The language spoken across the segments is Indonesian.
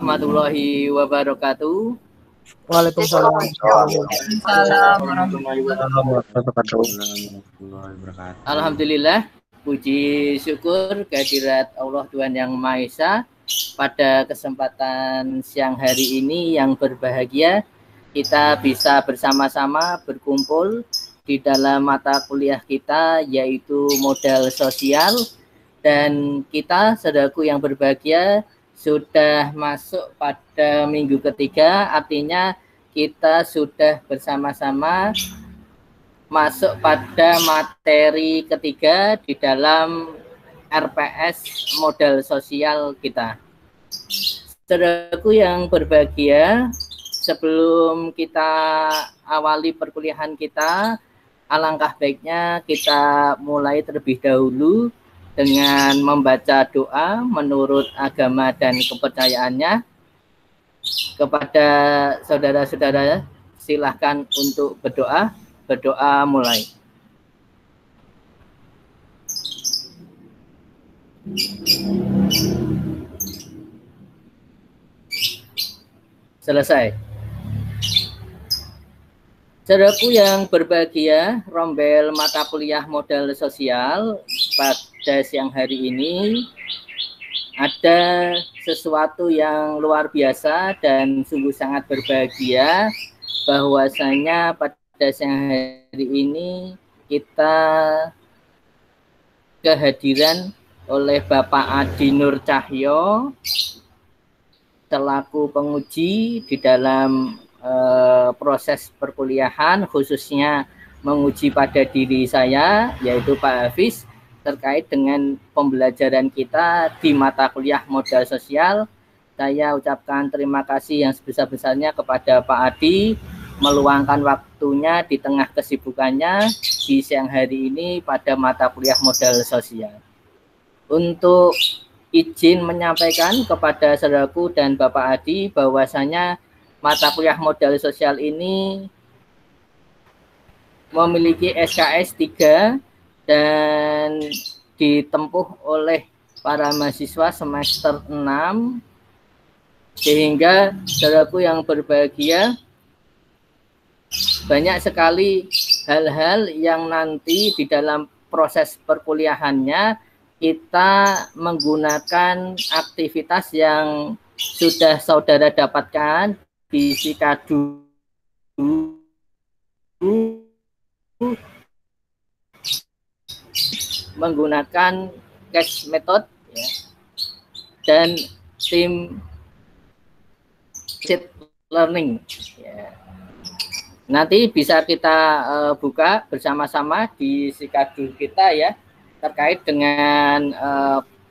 Warahmatullahi wabarakatuh. Waalaikumsalam. Alhamdulillah, puji syukur kehadirat Allah Tuhan Yang Maha Esa. Pada kesempatan siang hari ini yang berbahagia, kita bisa bersama-sama berkumpul di dalam mata kuliah kita, yaitu modal sosial. Dan kita, saudaraku yang berbahagia, sudah masuk pada minggu ketiga, artinya kita sudah bersama-sama masuk pada materi ketiga di dalam RPS modal sosial kita. Saudaraku yang berbahagia, sebelum kita awali perkuliahan kita, alangkah baiknya kita mulai terlebih dahulu dengan membaca doa menurut agama dan kepercayaannya. Kepada saudara-saudara, silahkan untuk berdoa. Berdoa mulai. Selesai. Saudaraku yang berbahagia, rombel mata kuliah modal sosial pada siang hari ini ada sesuatu yang luar biasa dan sungguh sangat berbahagia, bahwasanya pada siang hari ini kita kehadiran oleh Bapak Adi Nur Cahyo selaku penguji di dalam proses perkuliahan, khususnya menguji pada diri saya, yaitu Pak Hafiz, terkait dengan pembelajaran kita di mata kuliah modal sosial. Saya ucapkan terima kasih yang sebesar-besarnya kepada Pak Adi meluangkan waktunya di tengah kesibukannya di siang hari ini pada mata kuliah modal sosial. Untuk izin menyampaikan kepada saudaraku dan Bapak Adi bahwasanya mata kuliah modal sosial ini memiliki SKS 3 dan ditempuh oleh para mahasiswa semester 6, sehingga saudaraku yang berbahagia, banyak sekali hal-hal yang nanti di dalam proses perkuliahannya kita menggunakan aktivitas yang sudah saudara dapatkan di Sikadu menggunakan cash method ya, dan tim learning ya. Nanti bisa kita buka bersama-sama di Sikadu kita ya, terkait dengan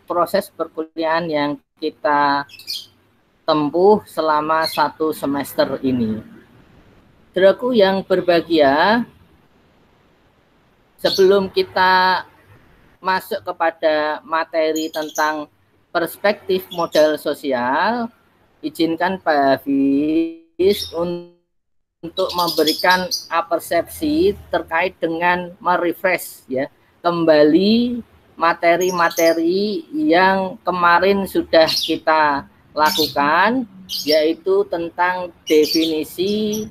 proses perkuliahan yang kita tempuh selama 1 semester ini. Saudaraku yang berbahagia, sebelum kita masuk kepada materi tentang perspektif modal sosial, izinkan Pak Hafiz untuk memberikan persepsi terkait dengan merefresh ya, kembali materi-materi yang kemarin sudah kita lakukan, yaitu tentang definisi,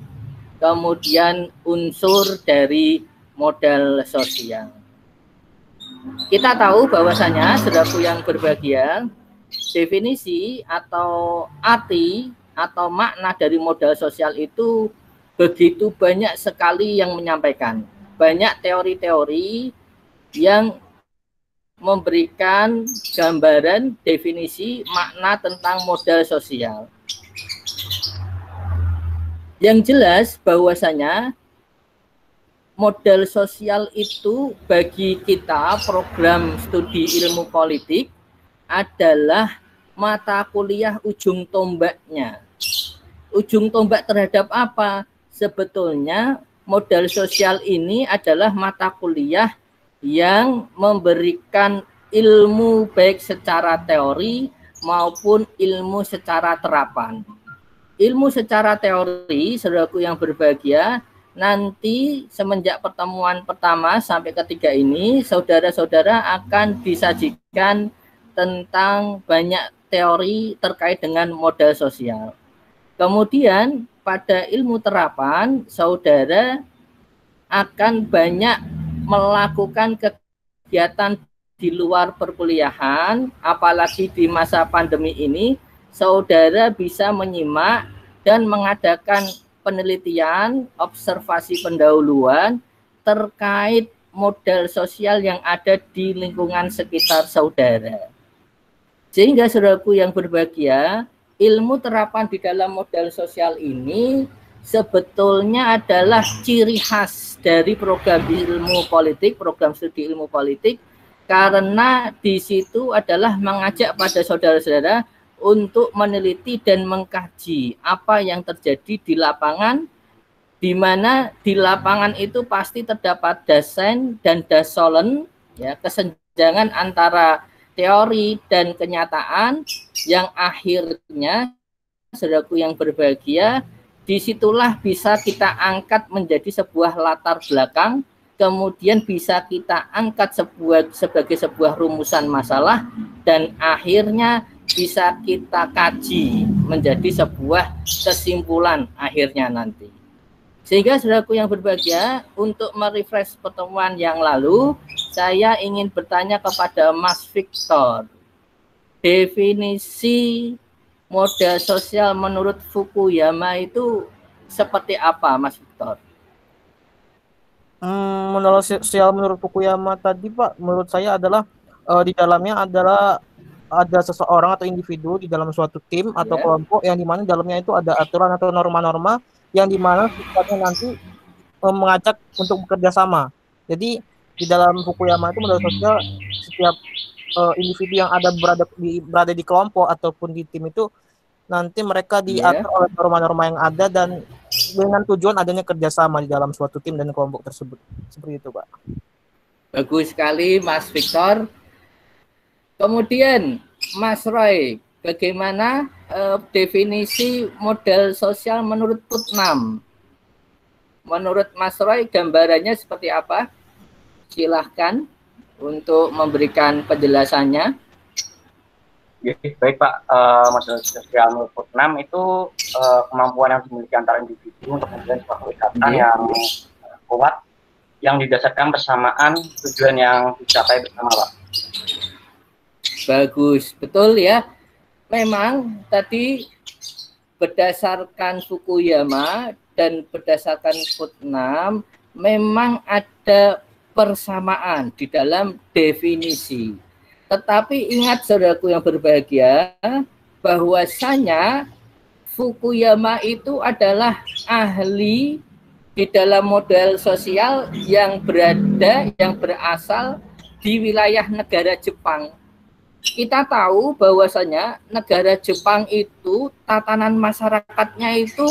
kemudian unsur dari modal sosial. Kita tahu bahwasanya, saudaraku yang berbahagia, definisi atau arti atau makna dari modal sosial itu begitu banyak sekali yang menyampaikan. Banyak teori-teori yang memberikan gambaran definisi makna tentang modal sosial. Yang jelas bahwasanya modal sosial itu bagi kita program studi ilmu politik adalah mata kuliah ujung tombaknya. Ujung tombak terhadap apa? Sebetulnya modal sosial ini adalah mata kuliah yang memberikan ilmu baik secara teori maupun ilmu secara terapan. Ilmu secara teori, saudaraku yang berbahagia, nanti semenjak pertemuan pertama sampai ketiga ini, saudara-saudara akan disajikan tentang banyak teori terkait dengan modal sosial. Kemudian pada ilmu terapan, saudara akan banyak melakukan kegiatan di luar perkuliahan, apalagi di masa pandemi ini, saudara bisa menyimak dan mengadakan penelitian, observasi pendahuluan terkait modal sosial yang ada di lingkungan sekitar saudara. Sehingga saudaraku yang berbahagia, ilmu terapan di dalam modal sosial ini sebetulnya adalah ciri khas dari program ilmu politik, program studi ilmu politik, karena di situ adalah mengajak pada saudara-saudara untuk meneliti dan mengkaji apa yang terjadi di lapangan, di mana di lapangan itu pasti terdapat dasen dan dasolen, ya, kesenjangan antara teori dan kenyataan yang akhirnya, saudaraku yang berbahagia, disitulah bisa kita angkat menjadi sebuah latar belakang, kemudian bisa kita angkat sebagai sebuah rumusan masalah, dan akhirnya bisa kita kaji menjadi sebuah kesimpulan akhirnya nanti. Sehingga saudaraku yang berbahagia, untuk merefresh pertemuan yang lalu, saya ingin bertanya kepada Mas Victor. Definisi modal sosial menurut Fukuyama itu seperti apa, Mas Victor? Modal sosial menurut Fukuyama tadi, Pak, menurut saya adalah di dalamnya adalah ada seseorang atau individu di dalam suatu tim atau kelompok yang dimana dalamnya itu ada aturan atau norma-norma yang dimana sifatnya nanti mengajak untuk bekerja sama. Jadi di dalam Fukuyama itu modal sosial, setiap individu yang berada di kelompok ataupun di tim itu nanti mereka diatur oleh norma-norma yang ada dan dengan tujuan adanya kerjasama di dalam suatu tim dan kelompok tersebut. Seperti itu, Pak. Bagus sekali, Mas Victor. Kemudian, Mas Roy, bagaimana definisi modal sosial menurut Putnam? Menurut Mas Roy, gambarannya seperti apa? Silahkan untuk memberikan penjelasannya. Baik, Pak. Modal sosial menurut Putnam itu kemampuan yang dimiliki antara individu untuk membangun suatu ikatan yang kuat, yang didasarkan persamaan tujuan yang dicapai bersama, Pak. Bagus, betul ya. Memang tadi berdasarkan Fukuyama dan berdasarkan Putnam, memang ada persamaan di dalam definisi. Tetapi ingat saudaraku yang berbahagia, bahwasanya Fukuyama itu adalah ahli di dalam modal sosial yang berasal di wilayah negara Jepang. Kita tahu bahwasanya negara Jepang itu tatanan masyarakatnya itu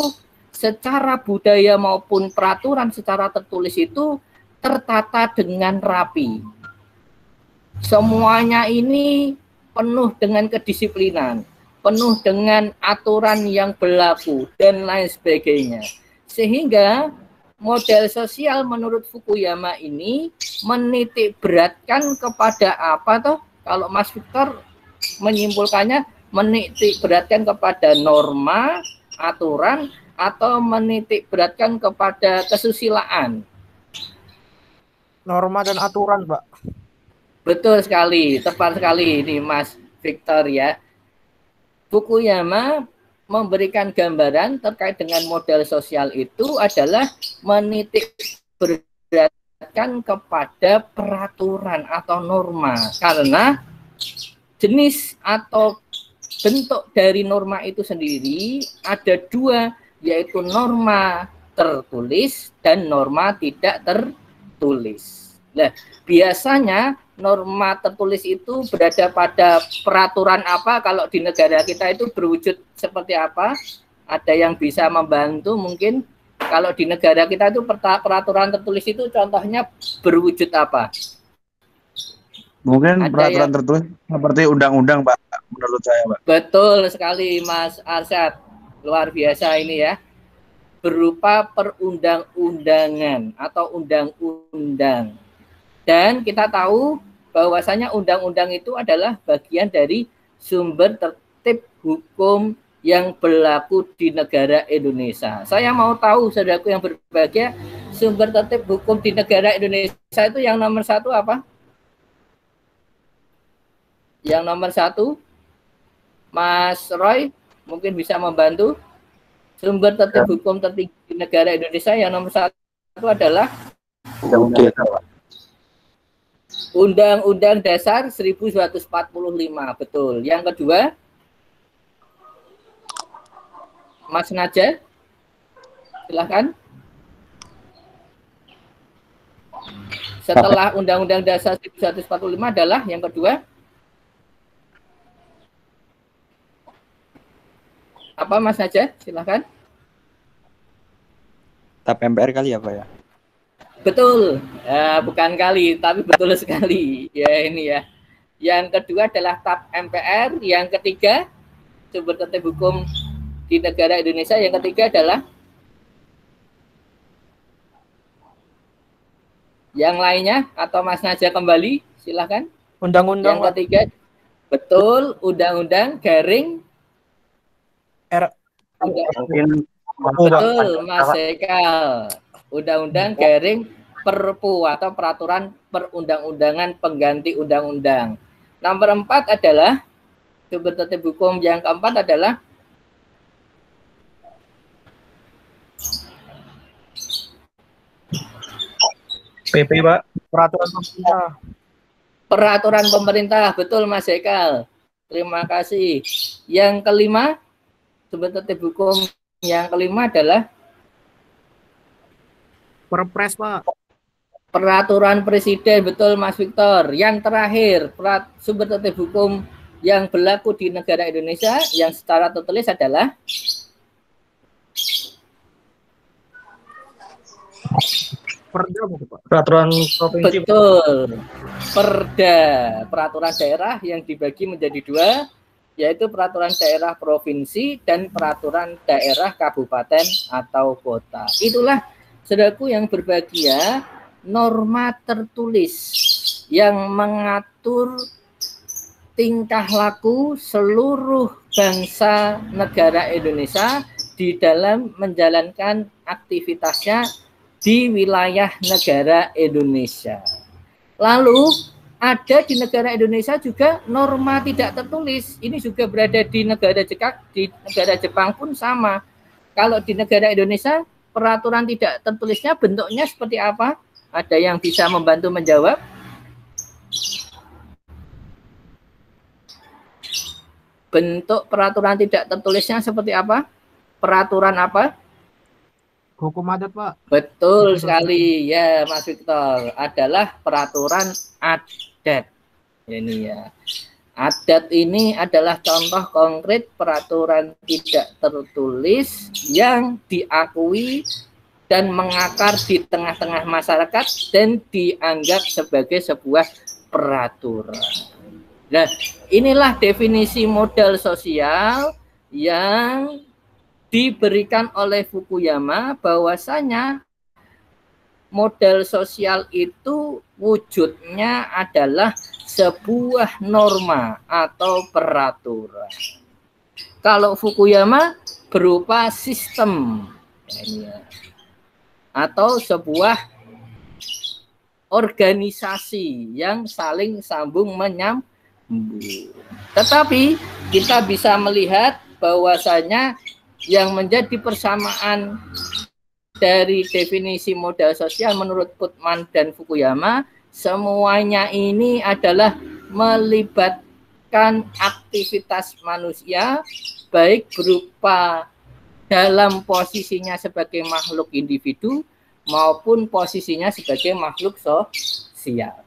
secara budaya maupun peraturan secara tertulis itu tertata dengan rapi. Semuanya ini penuh dengan kedisiplinan, penuh dengan aturan yang berlaku dan lain sebagainya. Sehingga model sosial menurut Fukuyama ini menitik beratkan kepada apa toh? Kalau Mas Victor menyimpulkannya menitik beratkan kepada norma, aturan, atau menitik beratkan kepada kesusilaan? Norma dan aturan, Pak. Betul sekali, tepat sekali ini Mas Victor ya. Fukuyama memberikan gambaran terkait dengan modal sosial itu adalah menitik beratkan kepada peraturan atau norma, karena jenis atau bentuk dari norma itu sendiri ada dua, yaitu norma tertulis dan norma tidak tertulis. Nah, biasanya norma tertulis itu berada pada peraturan apa? Kalau di negara kita itu berwujud seperti apa? Ada yang bisa membantu mungkin? Kalau di negara kita itu peraturan tertulis itu contohnya berwujud apa? Mungkin ada peraturan tertulis seperti undang-undang, Pak, menurut saya, Pak. Betul sekali, Mas Arsyad. Luar biasa ini ya. Berupa perundang-undangan atau undang-undang. Dan kita tahu bahwasanya undang-undang itu adalah bagian dari sumber tertib hukum yang berlaku di negara Indonesia. Saya mau tahu, saudaraku yang berbahagia, sumber tertib hukum di negara Indonesia itu yang nomor satu apa? Yang nomor satu, Mas Roy mungkin bisa membantu. Sumber tertib hukum tertinggi di negara Indonesia yang nomor satu adalah Undang-Undang Dasar 1945, betul. Yang kedua, Mas Naja, silahkan. Setelah Undang-Undang Dasar 1945 adalah yang kedua. Apa Mas Naja? Silahkan. TAP MPR kali ya Pak ya? Betul, bukan kali, tapi betul sekali. Ya ini ya. Yang kedua adalah TAP MPR. Yang ketiga, sumber tertib hukum di negara Indonesia. Yang ketiga adalah yang lainnya atau Mas Naja kembali, silahkan. Undang-undang. Yang ketiga, betul, Undang-Undang Garing. Betul, Mas Ekal. Undang-Undang Garing Perpu atau Peraturan Perundang-undangan Pengganti Undang-Undang. Nomor 4 adalah sumber tertib hukum yang keempat adalah PP, Pak. Peraturan pemerintah. Peraturan pemerintah, betul Mas Ekal. Terima kasih. Yang kelima, sumber tertib hukum yang kelima adalah Perpres, Pak. Peraturan Presiden, betul Mas Victor. Yang terakhir, sumber tertib hukum yang berlaku di negara Indonesia yang secara tertulis adalah Perda, Pak. Peraturan provinsi. Betul. Perda, peraturan daerah yang dibagi menjadi dua, yaitu peraturan daerah provinsi dan peraturan daerah kabupaten atau kota. Itulah, saudaraku yang berbahagia, norma tertulis yang mengatur tingkah laku seluruh bangsa negara Indonesia di dalam menjalankan aktivitasnya di wilayah negara Indonesia. Lalu ada di negara Indonesia juga norma tidak tertulis. Ini juga berada di negara Jepang pun sama. Kalau di negara Indonesia peraturan tidak tertulisnya bentuknya seperti apa? Ada yang bisa membantu menjawab? Bentuk peraturan tidak tertulisnya seperti apa? Peraturan apa? Hukum adat, Pak. Betul sekali ya Mas Victor, adalah peraturan adat. Ini ya. Adat ini adalah contoh konkret peraturan tidak tertulis yang diakui dan mengakar di tengah-tengah masyarakat dan dianggap sebagai sebuah peraturan. Nah, inilah definisi modal sosial yang diberikan oleh Fukuyama, bahwasanya modal sosial itu wujudnya adalah sebuah norma atau peraturan. Kalau Fukuyama berupa sistem atau sebuah organisasi yang saling sambung menyambung. Tetapi kita bisa melihat bahwasanya yang menjadi persamaan dari definisi modal sosial menurut Putman dan Fukuyama, semuanya ini adalah melibatkan aktivitas manusia, baik berupa dalam posisinya sebagai makhluk individu maupun posisinya sebagai makhluk sosial.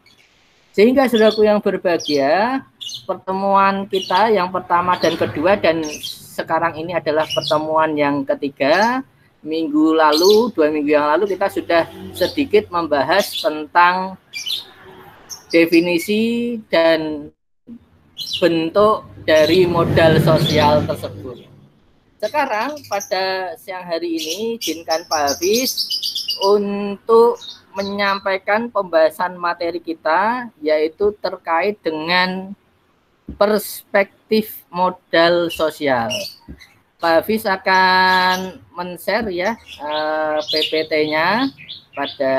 Sehingga saudaraku yang berbahagia, pertemuan kita yang pertama dan kedua dan sekarang ini adalah pertemuan yang ketiga. Minggu lalu, 2 minggu yang lalu kita sudah sedikit membahas tentang definisi dan bentuk dari modal sosial tersebut. Sekarang pada siang hari ini, izinkan Pak Hafiz untuk menyampaikan pembahasan materi kita, yaitu terkait dengan perspektif modal sosial. Pak Hafiz akan men-share ya PPT-nya pada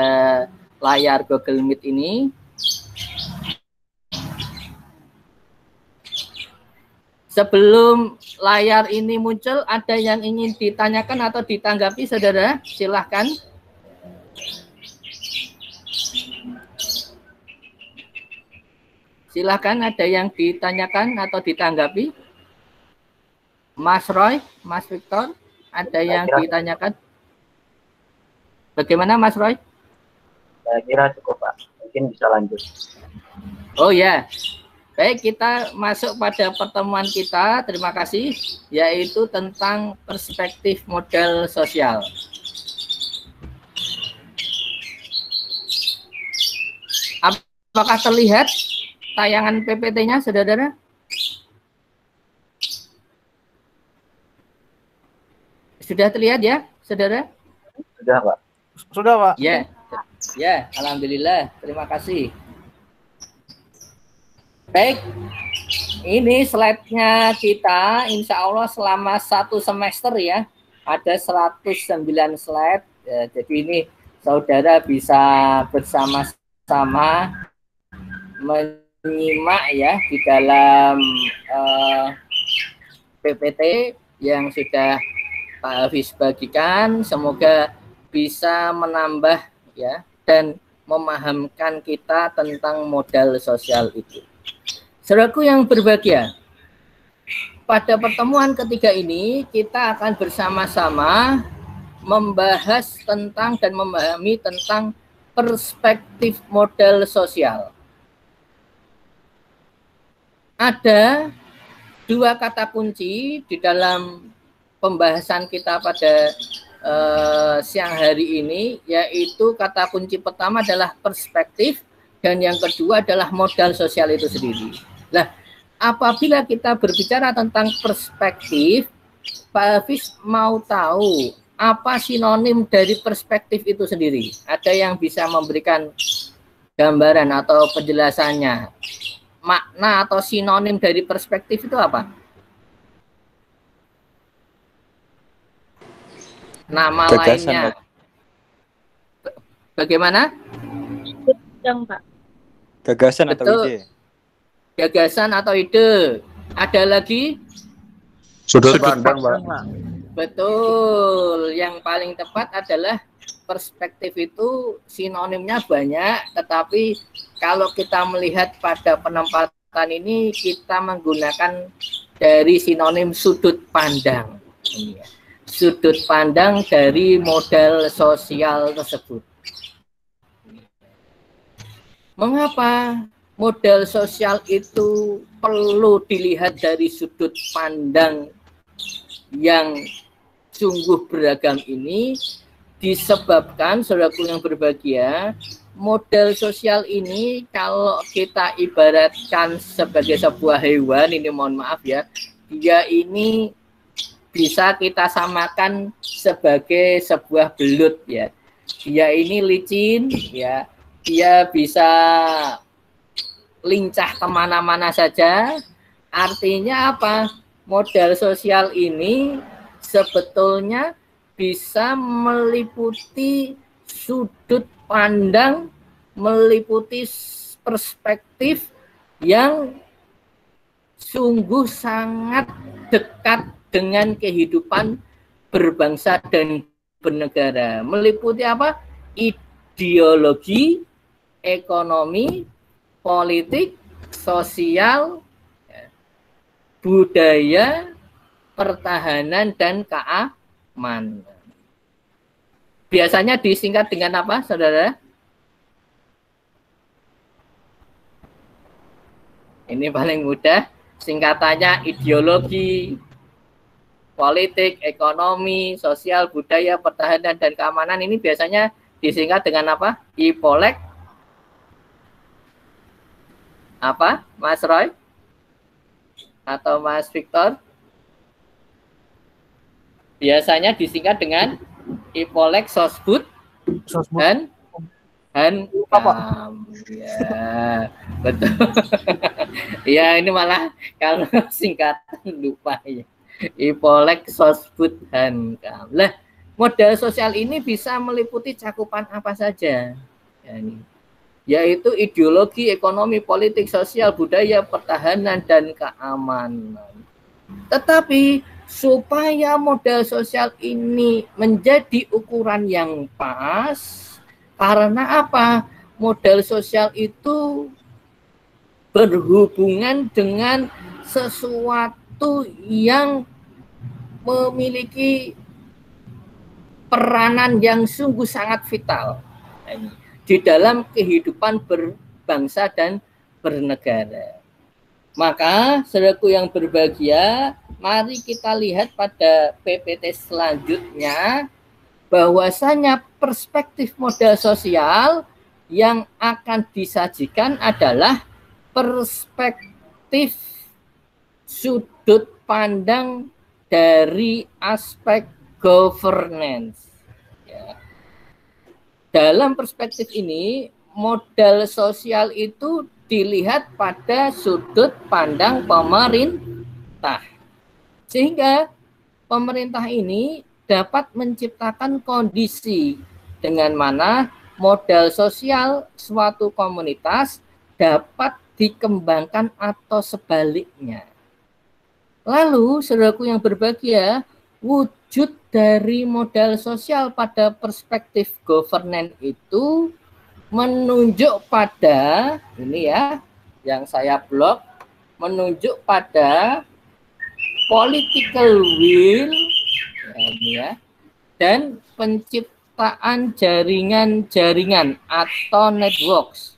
layar Google Meet ini. Sebelum layar ini muncul, ada yang ingin ditanyakan atau ditanggapi, saudara? Silahkan. Silahkan, ada yang ditanyakan atau ditanggapi? Mas Roy, Mas Victor, ada yang ditanyakan? Bagaimana Mas Roy? Saya kira cukup Pak, mungkin bisa lanjut. Oh ya, baik, kita masuk pada pertemuan kita, terima kasih, yaitu tentang perspektif modal sosial. Apakah terlihat tayangan PPT-nya, saudara? Sudah terlihat ya, saudara? Sudah Pak. Sudah Pak. Ya, ya, alhamdulillah, terima kasih. Baik, ini slide-nya kita, insya Allah selama 1 semester ya, ada 109 slide. Ya, jadi ini saudara bisa bersama-sama menyimak ya di dalam PPT yang sudah Pak Hafiz bagikan. Semoga bisa menambah ya dan memahamkan kita tentang modal sosial itu. Saudaraku yang berbahagia, pada pertemuan ketiga ini kita akan bersama-sama membahas tentang dan memahami tentang perspektif modal sosial. Ada 2 kata kunci di dalam pembahasan kita pada siang hari ini, yaitu kata kunci pertama adalah perspektif dan yang kedua adalah modal sosial itu sendiri. Nah, apabila kita berbicara tentang perspektif, Pak Hafiz mau tahu apa sinonim dari perspektif itu sendiri. Ada yang bisa memberikan gambaran atau penjelasannya? Makna atau sinonim dari perspektif itu apa? Nama Gagasan, lainnya. Pak. Bagaimana? Pak. Gagasan atau Betul. ide? Gagasan atau ide. Ada lagi? Sudut pandang, Pak. Betul. Yang paling tepat adalah perspektif itu sinonimnya banyak, tetapi kalau kita melihat pada penempatan ini kita menggunakan dari sinonim sudut pandang. Sudut pandang dari modal sosial tersebut. Mengapa modal sosial itu perlu dilihat dari sudut pandang yang sungguh beragam ini? Disebabkan, saudaraku yang berbahagia, modal sosial ini kalau kita ibaratkan sebagai sebuah hewan, ini mohon maaf ya, dia ini bisa kita samakan sebagai sebuah belut ya. Dia ini licin ya. Dia bisa lincah kemana-mana saja. Artinya apa? Modal sosial ini sebetulnya bisa meliputi sudut pandang, meliputi perspektif yang sungguh sangat dekat dengan kehidupan berbangsa dan bernegara. Meliputi apa? Ideologi, ekonomi, politik, sosial, budaya, pertahanan, dan keamanan. Biasanya disingkat dengan apa, saudara? Ini paling mudah. Singkatannya ideologi, politik, ekonomi, sosial, budaya, pertahanan, dan keamanan. Ini biasanya disingkat dengan apa? IPOLEK. Apa, Mas Roy? Atau Mas Victor? Biasanya disingkat dengan IPOLEK, Sosbud, dan Hankam. Ya, betul. Ya ini malah kalau singkatan lupa ya. Ipolek Sosbud Hankam. Lah, modal sosial ini bisa meliputi cakupan apa saja? Ya, ini. Yaitu ideologi, ekonomi, politik, sosial, budaya, pertahanan, dan keamanan. Tetapi supaya modal sosial ini menjadi ukuran yang pas, karena apa? Modal sosial itu berhubungan dengan sesuatu yang memiliki peranan yang sungguh sangat vital di dalam kehidupan berbangsa dan bernegara. Maka, saudaraku yang berbahagia, mari kita lihat pada PPT selanjutnya bahwasanya perspektif modal sosial yang akan disajikan adalah perspektif sudut pandang dari aspek governance. Ya. Dalam perspektif ini, modal sosial itu dilihat pada sudut pandang pemerintah. Sehingga pemerintah ini dapat menciptakan kondisi dengan mana modal sosial suatu komunitas dapat dikembangkan atau sebaliknya. Lalu, saudaraku yang berbahagia, wujud dari modal sosial pada perspektif governance itu menunjuk pada, ini ya, yang saya blok, menunjuk pada political will, ya, ini ya, dan penciptaan jaringan-jaringan atau networks.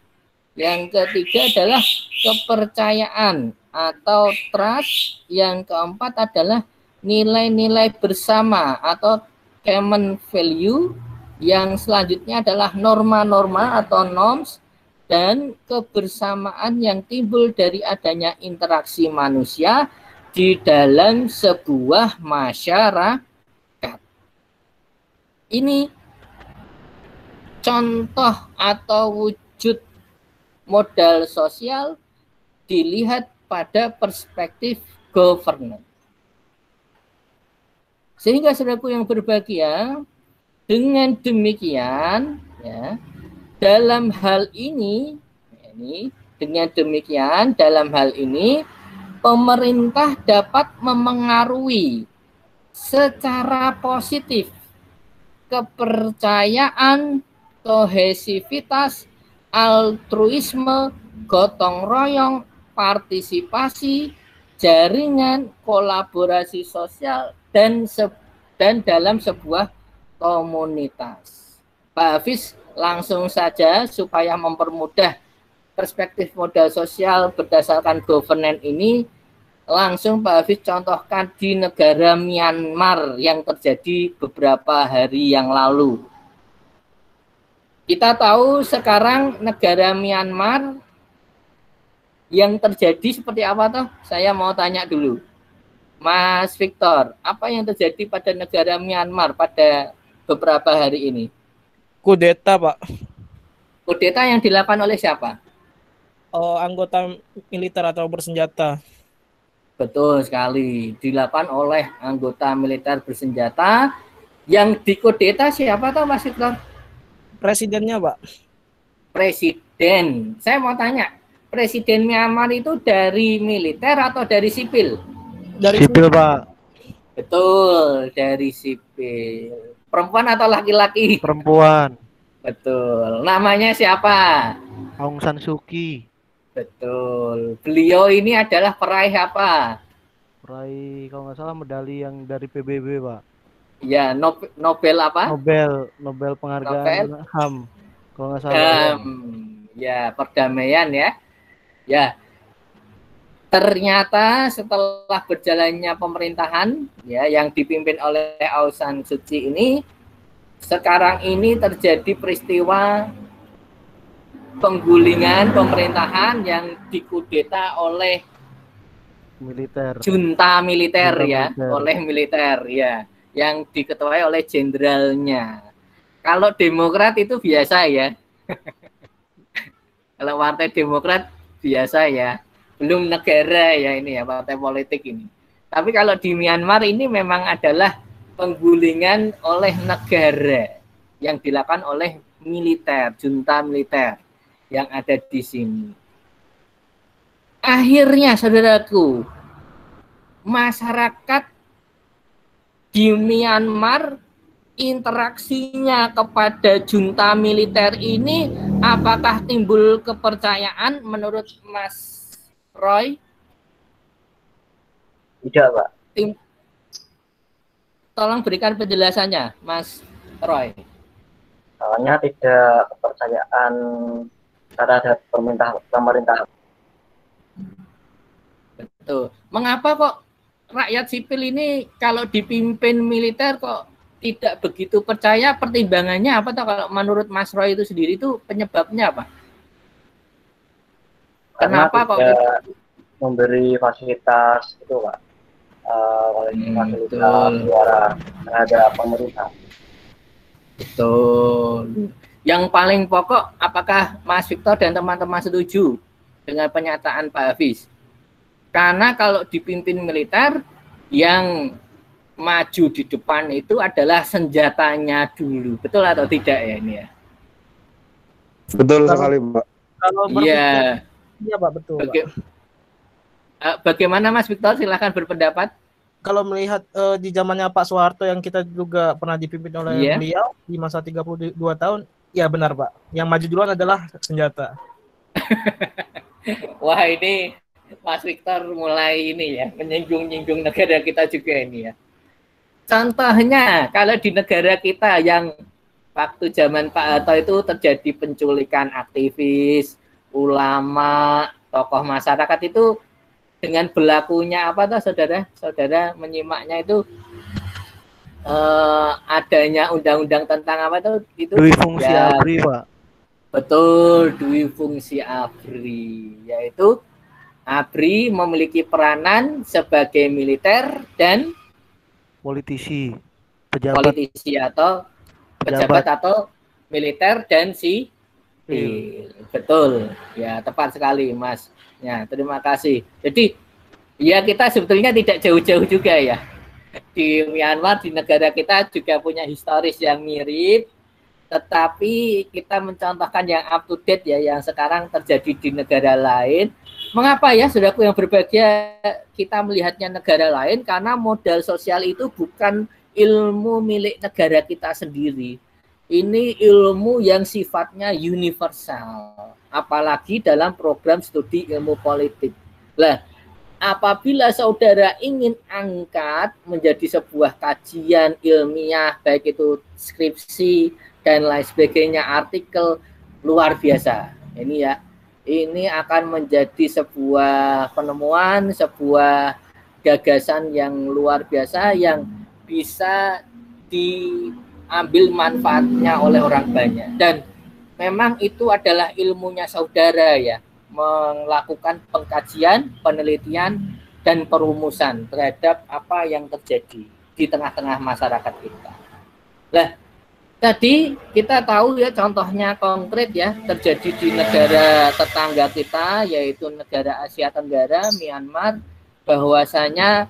Yang ketiga adalah kepercayaan atau trust. Yang keempat adalah nilai-nilai bersama atau common value. Yang selanjutnya adalah norma-norma atau norms dan kebersamaan yang timbul dari adanya interaksi manusia di dalam sebuah masyarakat. Ini contoh atau wujud modal sosial dilihat pada perspektif governance. Sehingga saudaraku yang berbahagia, dengan demikian ya, dalam hal ini pemerintah dapat memengaruhi secara positif kepercayaan, kohesivitas, altruisme, gotong royong, partisipasi, jaringan, kolaborasi sosial dan dalam sebuah komunitas. Pak Hafiz langsung saja supaya mempermudah perspektif modal sosial berdasarkan governance ini, langsung Pak Hafiz contohkan di negara Myanmar yang terjadi beberapa hari yang lalu. Kita tahu sekarang negara Myanmar yang terjadi seperti apa toh? Saya mau tanya dulu. Mas Victor, apa yang terjadi pada negara Myanmar pada beberapa hari ini? Kudeta, Pak. Kudeta yang dilakukan oleh siapa? Anggota militer atau bersenjata. Betul sekali. Dilakukan oleh anggota militer bersenjata. Yang dikudeta siapa toh, Mas Victor? Presidennya, Pak. Presiden. Saya mau tanya, Presiden Myanmar itu dari militer atau dari sipil? Dari Sipil, Pak. Betul, dari sipil. Perempuan atau laki-laki? Perempuan. Betul. Namanya siapa? Aung San Suu Kyi. Betul. Beliau ini adalah peraih apa? Peraih kalau nggak salah medali yang dari PBB, Pak. Ya, Nobel apa? Nobel penghargaan HAM. Kalau nggak salah. Ya, perdamaian ya. Ya. Ternyata setelah berjalannya pemerintahan ya yang dipimpin oleh Aung San Suu Kyi ini, sekarang ini terjadi peristiwa penggulingan pemerintahan yang dikudeta oleh Militer. junta militer ya, militer. oleh militer ya, yang diketuai oleh jenderalnya. Kalau Demokrat itu biasa ya. Kalau Partai Demokrat biasa ya. belum negara ya ini ya, partai politik ini. Tapi kalau di Myanmar ini memang adalah penggulingan oleh negara yang dilakukan oleh militer, junta militer yang ada di sini. Akhirnya saudaraku, masyarakat di Myanmar interaksinya kepada junta militer ini apakah timbul kepercayaan menurut Mas Roy? Tidak, Pak. Tolong berikan penjelasannya, Mas Roy. Soalnya tidak kepercayaan terhadap pemerintah. Betul. Mengapa kok rakyat sipil ini kalau dipimpin militer kok tidak begitu percaya? Pertimbangannya apa toh kalau menurut Mas Roy itu sendiri itu penyebabnya apa? Kenapa kok memberi fasilitas itu, Pak? Fasilitas suara terhadap pemerintah. Betul. Yang paling pokok, apakah Mas Victor dan teman-teman setuju dengan pernyataan Pak Hafiz? Karena kalau dipimpin militer, yang maju di depan itu adalah senjatanya dulu. Betul atau tidak ya ini ya? Betul sekali, Pak. Kalau Iya. Iya, Pak, betul. Bagaimana Mas Victor? Silahkan berpendapat. Kalau melihat di zamannya Pak Soeharto yang kita juga pernah dipimpin oleh beliau di masa 32 tahun, ya benar, Pak. Yang maju duluan adalah senjata. Wah, ini Mas Victor mulai ini ya, menyinggung-nyinggung negara kita juga ini ya. Contohnya, kalau di negara kita yang waktu zaman Pak Harto itu terjadi penculikan aktivis, ulama, tokoh masyarakat itu dengan berlakunya apa tuh saudara menyimaknya itu adanya undang-undang tentang apa tuh itu dui fungsi ABRI, Pak. Betul, dui fungsi ABRI, yaitu ABRI memiliki peranan sebagai militer dan politisi, atau pejabat atau militer dan betul ya, tepat sekali Mas. Ya, terima kasih. Jadi ya kita sebetulnya tidak jauh-jauh juga ya. Di Myanmar, di negara kita juga punya historis yang mirip, tetapi kita mencontohkan yang up to date ya, yang sekarang terjadi di negara lain. Mengapa ya, saudaraku yang berbahagia, kita melihatnya negara lain? Karena modal sosial itu bukan ilmu milik negara kita sendiri. Ini ilmu yang sifatnya universal, apalagi dalam program studi ilmu politik. Lah, apabila saudara ingin angkat menjadi sebuah kajian ilmiah, baik itu skripsi dan lain sebagainya, artikel, luar biasa. Ini ya, ini akan menjadi sebuah penemuan, sebuah gagasan yang luar biasa yang bisa diambil manfaatnya oleh orang banyak. Dan memang itu adalah ilmunya saudara ya, melakukan pengkajian, penelitian, dan perumusan terhadap apa yang terjadi di tengah-tengah masyarakat kita. Nah, tadi kita tahu ya contohnya konkret ya terjadi di negara tetangga kita, yaitu negara Asia Tenggara, Myanmar, bahwasanya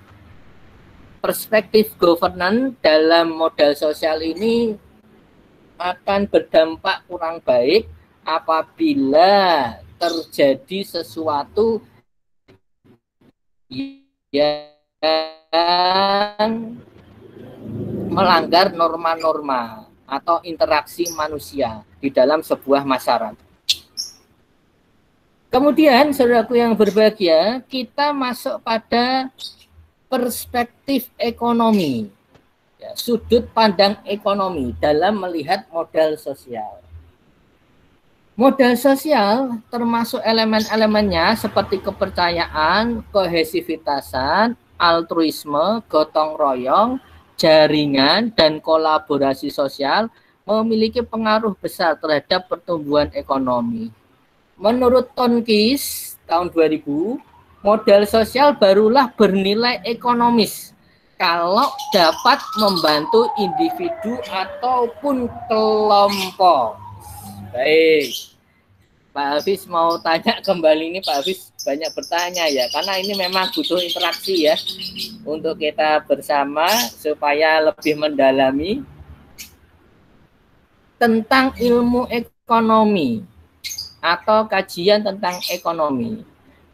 perspektif governance dalam modal sosial ini akan berdampak kurang baik apabila terjadi sesuatu yang melanggar norma-norma atau interaksi manusia di dalam sebuah masyarakat. Kemudian, saudaraku yang berbahagia, kita masuk pada perspektif ekonomi, ya, sudut pandang ekonomi dalam melihat modal sosial. Modal sosial termasuk elemen-elemennya seperti kepercayaan, kohesivitasan, altruisme, gotong royong, jaringan, dan kolaborasi sosial memiliki pengaruh besar terhadap pertumbuhan ekonomi. Menurut Tonkis tahun 2000, modal sosial barulah bernilai ekonomis kalau dapat membantu individu ataupun kelompok. Baik. Pak Hafiz mau tanya kembali ini, Pak Hafiz banyak bertanya ya, karena ini memang butuh interaksi ya untuk kita bersama supaya lebih mendalami tentang ilmu ekonomi atau kajian tentang ekonomi.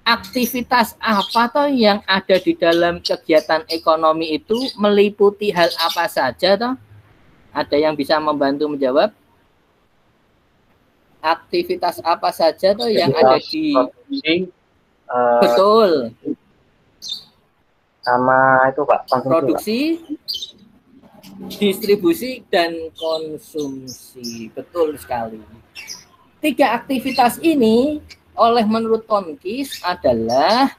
Aktivitas apa toh yang ada di dalam kegiatan ekonomi itu meliputi hal apa saja toh? Ada yang bisa membantu menjawab? Aktivitas apa saja tuh yang ada di betul sama itu Pak, produksi, distribusi dan konsumsi. Betul sekali. 3 aktivitas ini oleh menurut Tonkis adalah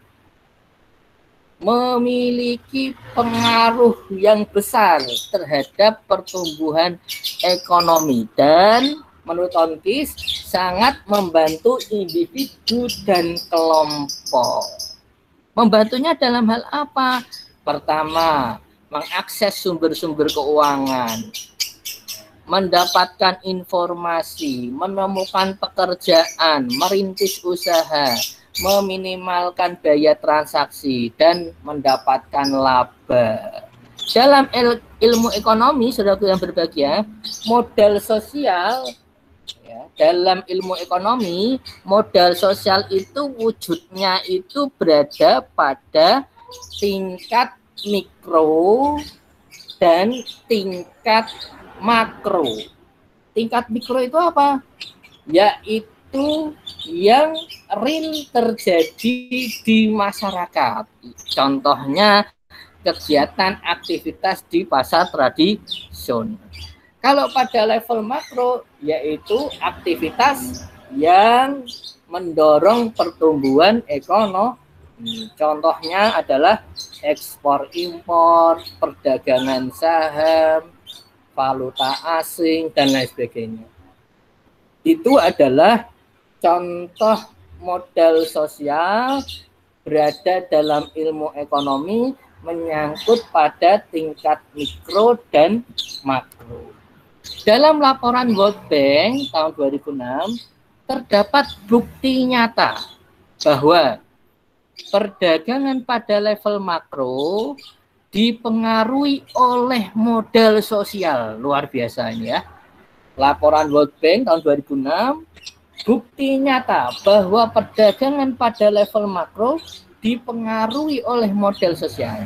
memiliki pengaruh yang besar terhadap pertumbuhan ekonomi dan menurut Tonkis sangat membantu individu dan kelompok. Membantunya dalam hal apa? Pertama, mengakses sumber-sumber keuangan, mendapatkan informasi, menemukan pekerjaan, merintis usaha, meminimalkan biaya transaksi, dan mendapatkan laba. Dalam ilmu ekonomi, saudaraku yang berbahagia, modal sosial ya, dalam ilmu ekonomi, modal sosial itu wujudnya itu berada pada tingkat mikro dan tingkat makro. Tingkat mikro itu apa? Yaitu yang real terjadi di masyarakat. Contohnya kegiatan aktivitas di pasar tradisional. Kalau pada level makro, yaitu aktivitas yang mendorong pertumbuhan ekonomi. Contohnya adalah ekspor impor, perdagangan saham, valuta asing, dan lain sebagainya. Itu adalah contoh modal sosial berada dalam ilmu ekonomi menyangkut pada tingkat mikro dan makro. Dalam laporan World Bank tahun 2006, terdapat bukti nyata bahwa perdagangan pada level makro dipengaruhi oleh modal sosial. Luar biasa ini ya. Laporan World Bank tahun 2006, bukti nyata bahwa perdagangan pada level makro dipengaruhi oleh modal sosial.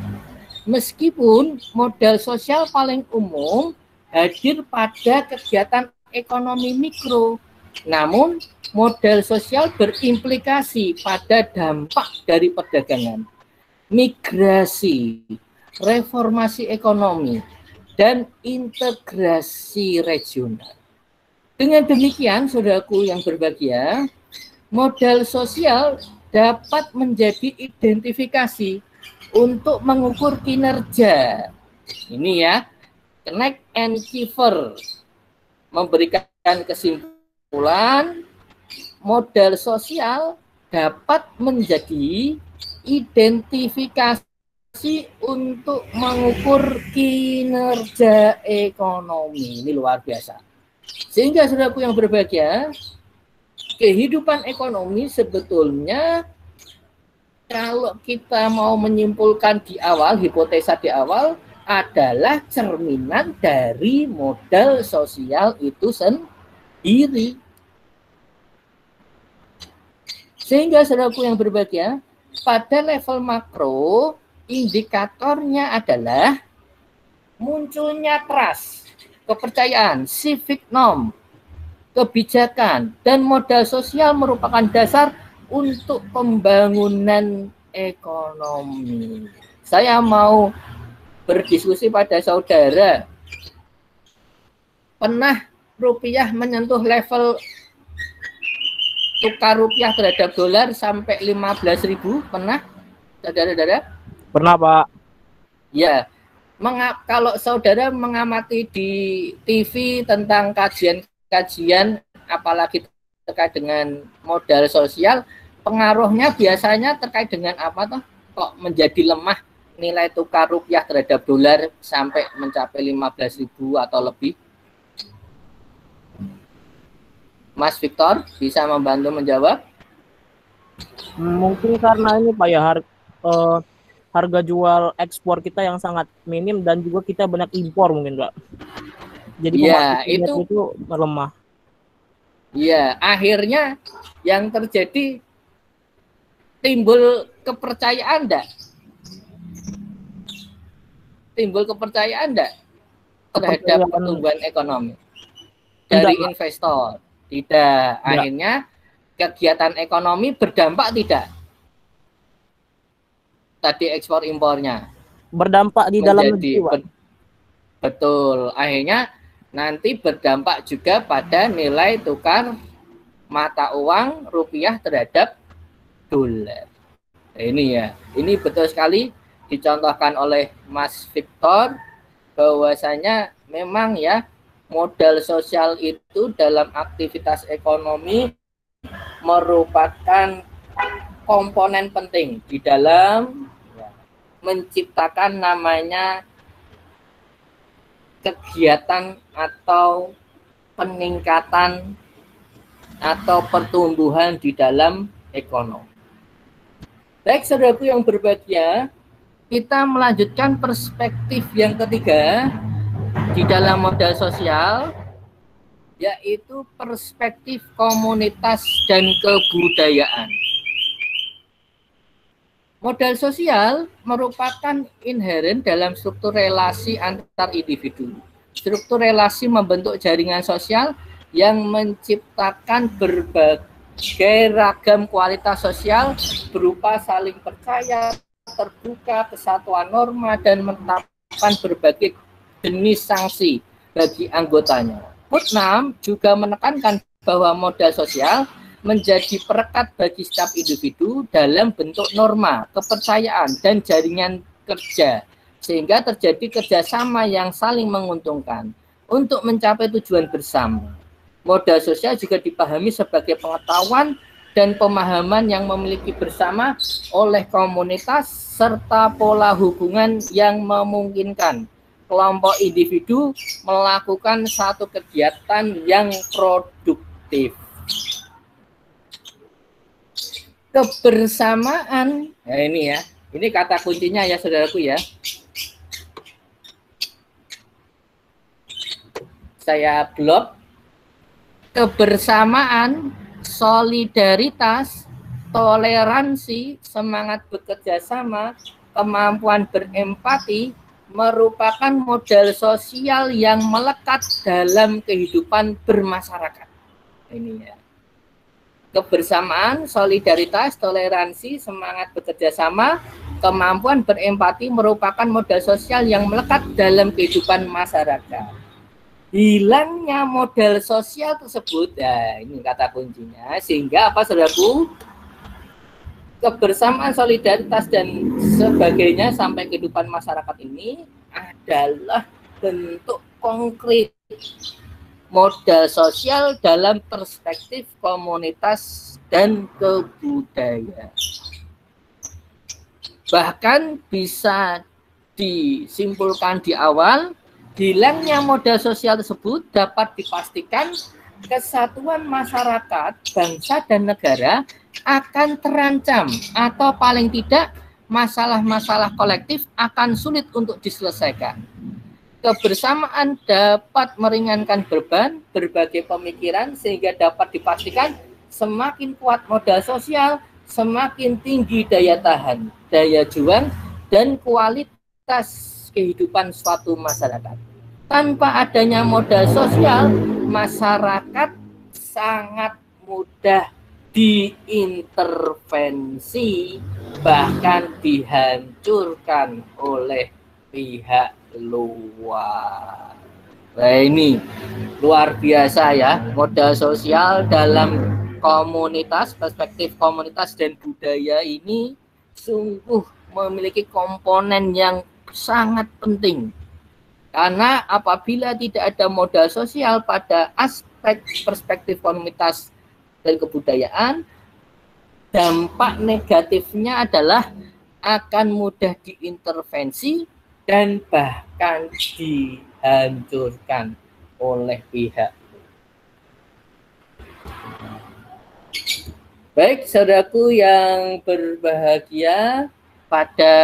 Meskipun modal sosial paling umum hadir pada kegiatan ekonomi mikro, namun modal sosial berimplikasi pada dampak dari perdagangan, migrasi, reformasi ekonomi, dan integrasi regional. Dengan demikian, saudaraku yang berbahagia, modal sosial dapat menjadi identifikasi untuk mengukur kinerja. Ini ya, Knecht and Kiefer memberikan kesimpulan modal sosial dapat menjadi identifikasi untuk mengukur kinerja ekonomi. Ini luar biasa. Sehingga saudaraku yang berbahagia, kehidupan ekonomi sebetulnya kalau kita mau menyimpulkan di awal, hipotesa di awal adalah cerminan dari modal sosial itu sendiri. Sehingga saudaraku yang berbahagia, pada level makro, indikatornya adalah munculnya trust, kepercayaan, civic norm, kebijakan, dan modal sosial merupakan dasar untuk pembangunan ekonomi. Saya mau berdiskusi pada saudara, pernah rupiah menyentuh level tukar rupiah terhadap dolar sampai 15.000? Pernah, saudara-saudara? Pernah, Pak. Ya, kalau saudara mengamati di TV tentang kajian-kajian, apalagi terkait dengan modal sosial, pengaruhnya biasanya terkait dengan apa toh? Kok menjadi lemah nilai tukar rupiah terhadap dolar sampai mencapai 15.000 atau lebih? Mas Victor bisa membantu menjawab? Mungkin karena ini Pak ya harga jual ekspor kita yang sangat minim dan juga kita banyak impor mungkin Pak. Jadi Ya, pemasukan itu melemah. Ya, akhirnya yang terjadi timbul kepercayaan enggak? Timbul kepercayaan enggak terhadap pertumbuhan ekonomi dari investor? Tidak. Akhirnya kegiatan ekonomi berdampak tidak? Tadi ekspor impornya berdampak di dalam negeri, Pak. Betul. Akhirnya nanti berdampak juga pada nilai tukar mata uang rupiah terhadap dolar. Ini ya, ini betul sekali dicontohkan oleh Mas Victor bahwasanya memang ya modal sosial itu dalam aktivitas ekonomi merupakan komponen penting di dalam menciptakan namanya kegiatan atau peningkatan atau pertumbuhan di dalam ekonomi. Baik, saudaraku yang berbahagia, kita melanjutkan perspektif yang ketiga di dalam modal sosial, yaitu perspektif komunitas dan kebudayaan. Modal sosial merupakan inheren dalam struktur relasi antar individu. Struktur relasi membentuk jaringan sosial yang menciptakan berbagai ragam kualitas sosial berupa saling percaya, terbuka, kesatuan norma, dan menetapkan berbagai jenis sanksi bagi anggotanya. Putnam juga menekankan bahwa modal sosial menjadi perekat bagi setiap individu dalam bentuk norma, kepercayaan, dan jaringan kerja, sehingga terjadi kerjasama yang saling menguntungkan untuk mencapai tujuan bersama. Modal sosial juga dipahami sebagai pengetahuan dan pemahaman yang memiliki bersama oleh komunitas serta pola hubungan yang memungkinkan kelompok individu melakukan satu kegiatan yang produktif. Kebersamaan, nah ini ya, ini kata kuncinya ya saudaraku ya. Saya blok. Kebersamaan, solidaritas, toleransi, semangat bekerja sama, kemampuan berempati merupakan modal sosial yang melekat dalam kehidupan bermasyarakat. Ini ya. Kebersamaan, solidaritas, toleransi, semangat bekerja sama, kemampuan berempati merupakan modal sosial yang melekat dalam kehidupan masyarakat. Hilangnya modal sosial tersebut, ya ini kata kuncinya, sehingga apa saudaraku? Kebersamaan, solidaritas, dan sebagainya sampai kehidupan masyarakat ini adalah bentuk konkret modal sosial dalam perspektif komunitas dan kebudayaan. Bahkan bisa disimpulkan di awal, hilangnya modal sosial tersebut dapat dipastikan kesatuan masyarakat, bangsa, dan negara akan terancam atau paling tidak masalah-masalah kolektif akan sulit untuk diselesaikan. Kebersamaan dapat meringankan beban berbagai pemikiran sehingga dapat dipastikan semakin kuat modal sosial, semakin tinggi daya tahan, daya juang, dan kualitas kehidupan suatu masyarakat. Tanpa adanya modal sosial, masyarakat sangat mudah diintervensi, bahkan dihancurkan oleh pihak luar. Nah ini luar biasa ya, modal sosial dalam komunitas, perspektif komunitas dan budaya ini sungguh memiliki komponen yang sangat penting. Karena apabila tidak ada modal sosial pada aspek perspektif komunitas dan kebudayaan, dampak negatifnya adalah akan mudah diintervensi dan bahkan dihancurkan oleh pihak. Baik, saudaraku yang berbahagia, pada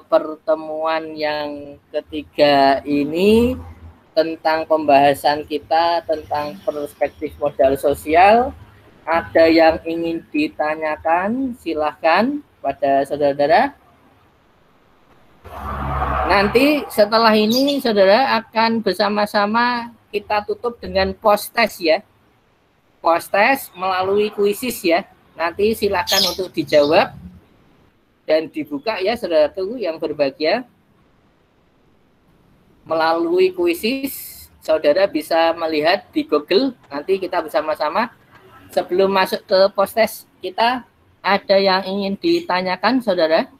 pertemuan yang ketiga ini tentang pembahasan kita tentang perspektif modal sosial, ada yang ingin ditanyakan, silahkan pada saudara-saudara. Nanti setelah ini saudara akan bersama-sama kita tutup dengan post test ya. Post test melalui kuisis ya. Nanti silakan untuk dijawab dan dibuka ya saudaraku yang berbahagia. Melalui kuisis saudara bisa melihat di Google. Nanti kita bersama-sama. Sebelum masuk ke post test kita, ada yang ingin ditanyakan saudara?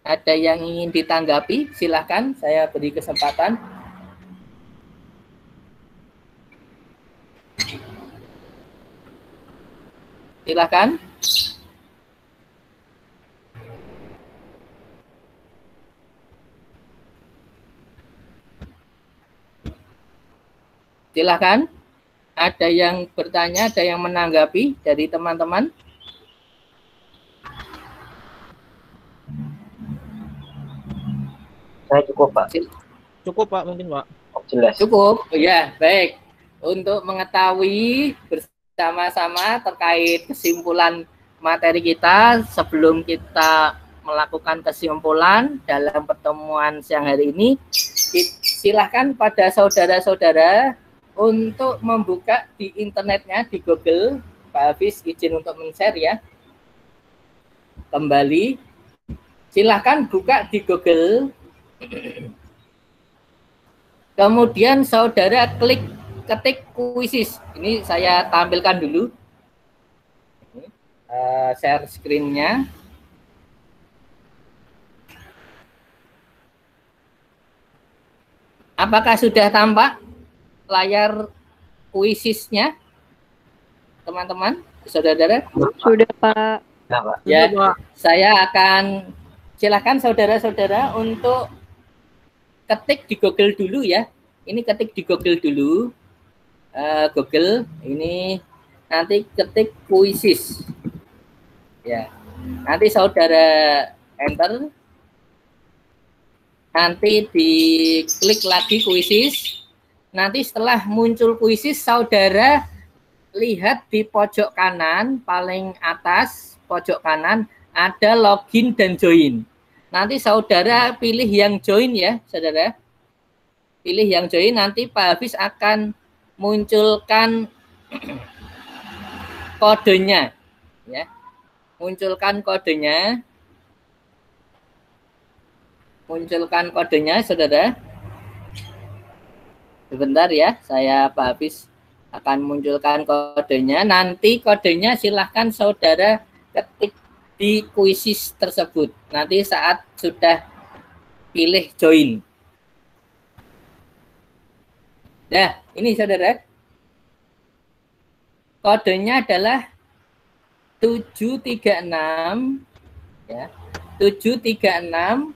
Ada yang ingin ditanggapi? Silahkan, saya beri kesempatan. Silahkan. Silahkan. Ada yang bertanya, ada yang menanggapi dari teman-teman? Saya cukup, Pak. Cukup Pak, mungkin Pak. Jelas. Cukup, ya baik. Untuk mengetahui bersama-sama terkait kesimpulan materi kita, sebelum kita melakukan kesimpulan dalam pertemuan siang hari ini, silahkan pada saudara-saudara untuk membuka di internetnya, di Google. Pak Hafiz izin untuk men-share ya. Kembali, silahkan buka di Google. Kemudian saudara ketik kuisis. Ini saya tampilkan dulu. Share screen-nya. Apakah sudah tampak layar kuisisnya, teman-teman, saudara-saudara? Sudah, Pak. Ya, saya akan silakan saudara-saudara untuk ketik di Google dulu ya. Ini ketik di Google dulu. Google ini nanti ketik kuisis. Ya. Nanti saudara enter. Nanti diklik lagi kuisis. Nanti setelah muncul kuisis, saudara lihat di pojok kanan, paling atas pojok kanan, ada login dan join. Nanti saudara pilih yang join ya, saudara. Pilih yang join, nanti Pak Hafiz akan munculkan kodenya. Ya. Munculkan kodenya. Munculkan kodenya, saudara. Sebentar ya, saya Pak Hafiz akan munculkan kodenya. Nanti kodenya silahkan saudara ketik di kuisis tersebut. Nanti saat sudah pilih join. Nah, ini saudara. Kodenya adalah 736 ya. 736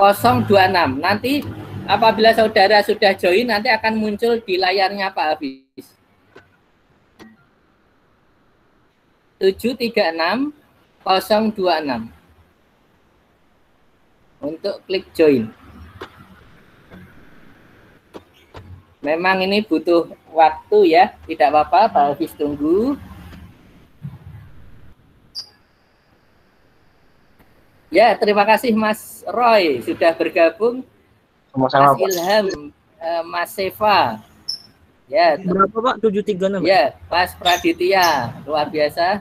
026. Nanti apabila saudara sudah join, nanti akan muncul di layarnya Pak Hafiz. 736 026. Untuk klik join. Memang ini butuh waktu ya, tidak apa-apa, Pak Hafiz tunggu. Ya, terima kasih Mas Roy sudah bergabung. Sama-sama, Mas Ilham, Mas Seva. Ya, Berapa Pak? 736. ya, Mas Praditya, luar biasa.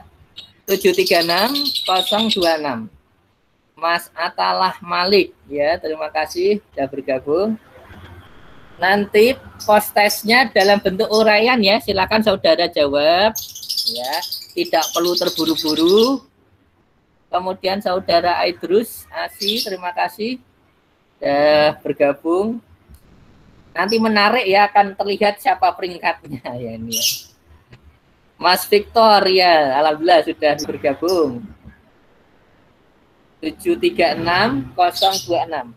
736 026. Mas Atalah Malik, ya, terima kasih sudah bergabung. Nanti post testnya dalam bentuk uraian ya, silakan saudara jawab, ya, tidak perlu terburu-buru. Kemudian saudara Aidrus Asi, terima kasih sudah bergabung. Nanti menarik ya, akan terlihat siapa peringkatnya ya ini ya. Mas Victor ya, alhamdulillah sudah bergabung. 736 026.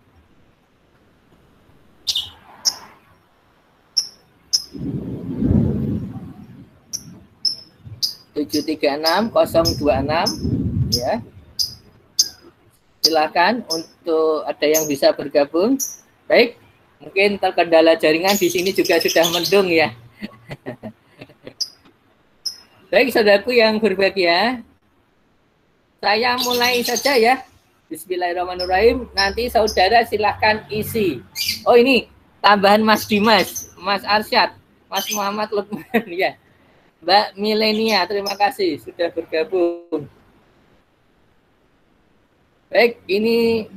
736-026 ya. Silakan untuk ada yang bisa bergabung. Baik, mungkin terkendala jaringan di sini juga sudah mendung ya. Baik, saudaraku yang berbahagia, saya mulai saja ya. Bismillahirrahmanirrahim. Nanti saudara silahkan isi. Oh ini tambahan Mas Dimas, Mas Arsyad, Mas Muhammad Lukman ya. Mbak Milenia, terima kasih sudah bergabung. Baik, ini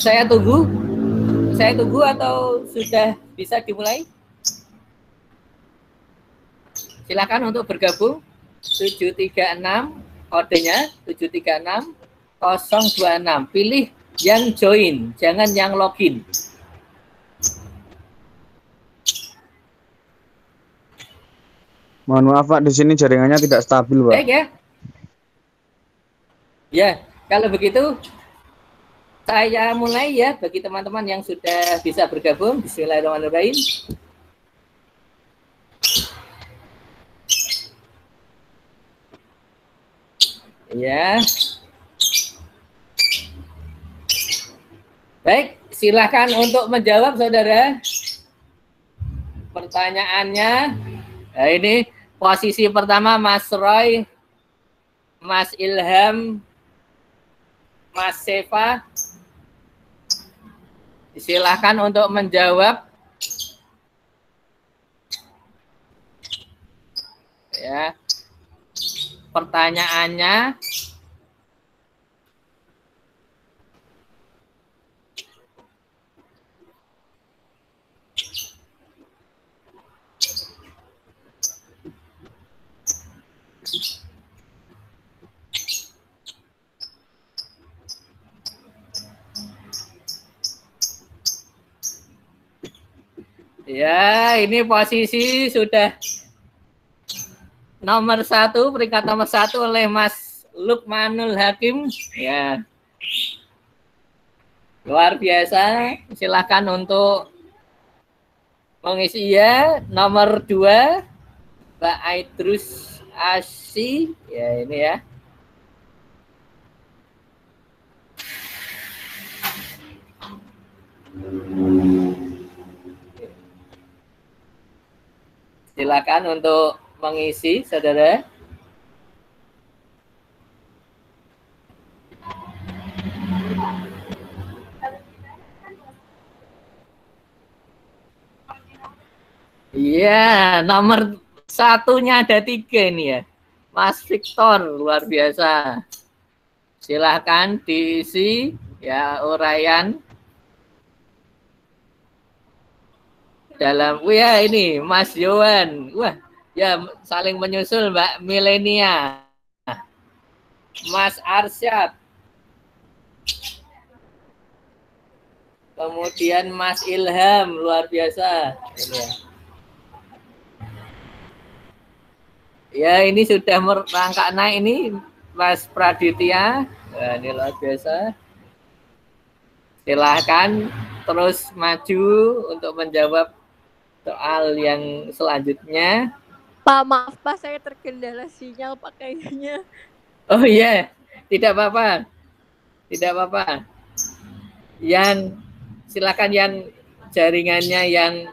saya tunggu atau sudah bisa dimulai? Silakan untuk bergabung. 736 kodenya 736-026. Pilih yang join, jangan yang login. Mohon maaf Pak, di sini jaringannya tidak stabil Pak. Baik ya. Ya, kalau begitu saya mulai ya bagi teman-teman yang sudah bisa bergabung. Bismillahirrahmanirrahim. Ya. Baik, silakan untuk menjawab saudara. Pertanyaannya, nah ini posisi pertama Mas Roy, Mas Ilham, Mas Seva. Silakan untuk menjawab. Ya. Pertanyaannya, ya, ini posisi sudah nomor 1, peringkat nomor 1 oleh Mas Lukmanul Hakim. Ya, luar biasa. Silakan untuk mengisi ya. Nomor 2, Mbak Aidrus Asy. Ya, ini ya. Silakan untuk mengisi, saudara. Iya, nomor 1-nya ada 3 nih ya. Mas Victor, luar biasa. Silakan diisi ya uraian. Dalam, ya ini Mas Yohan, wah ya saling menyusul Mbak Milenia, Mas Arsyad, kemudian Mas Ilham, luar biasa. Ini ya ini sudah merangkak naik ini Mas Praditya, nah, ini luar biasa. Silahkan terus maju untuk menjawab soal yang selanjutnya. Pak, maaf Pak, saya terkendala sinyal Pak kayaknya. Oh iya, tidak apa-apa. Tidak apa-apa. Yang silakan yang jaringannya yang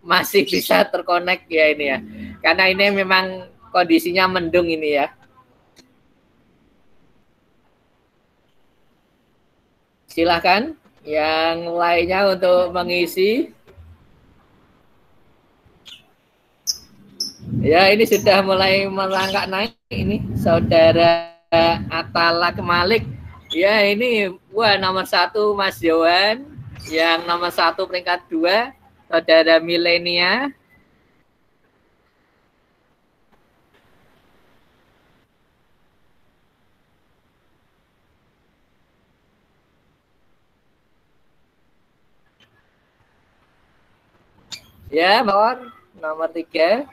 masih bisa terkonek ya ini ya. Karena ini memang kondisinya mendung ini ya. Silakan yang lainnya untuk mengisi. Ya, ini sudah mulai merangkak naik ini saudara Atala Kemalik. Ya, ini wah nomor 1 Mas Yohan, yang nomor 1 peringkat 2 saudara Milenia. Ya, nomor 3.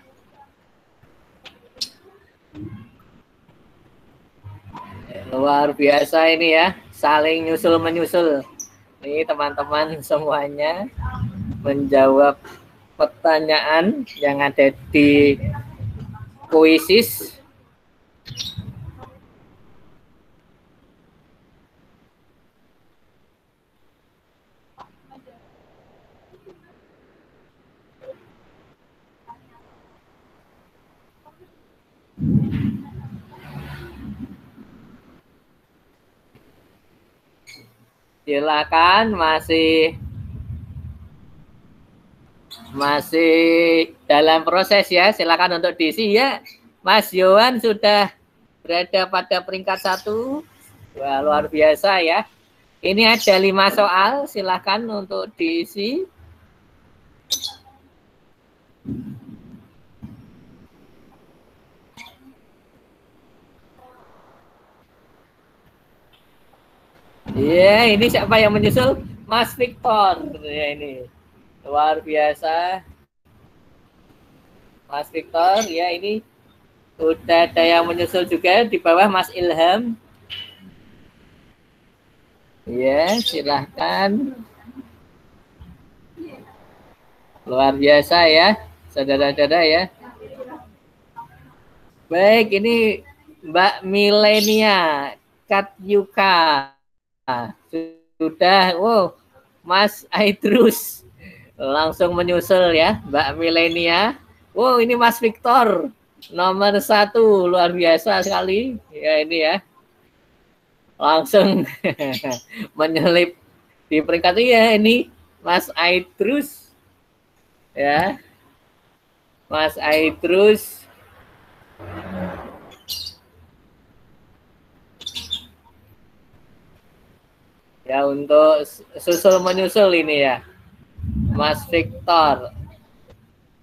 Luar biasa ini ya, saling nyusul-menyusul. Ini teman-teman semuanya menjawab pertanyaan yang ada di kuisis. Silakan, masih dalam proses ya. Silakan untuk diisi ya. Mas Yohan sudah berada pada peringkat 1. Wah, luar biasa ya. Ini ada 5 soal, silakan untuk diisi. Ya, ini siapa yang menyusul? Mas Victor. Ya, ini luar biasa. Mas Victor, ya ini udah ada yang menyusul juga di bawah Mas Ilham. Ya, silahkan. Luar biasa ya, saudara-saudara ya. Baik, ini Mbak Milenia Katyuka. Sudah, wow, Mas Aidrus langsung menyusul ya, Mbak Milenia. Wow, ini Mas Victor nomor 1, luar biasa sekali. Ya ini ya. Langsung menyelip di peringkat ya ini Mas Aidrus ya, Mas Aidrus ya. Untuk susul menyusul ini ya, Mas Victor,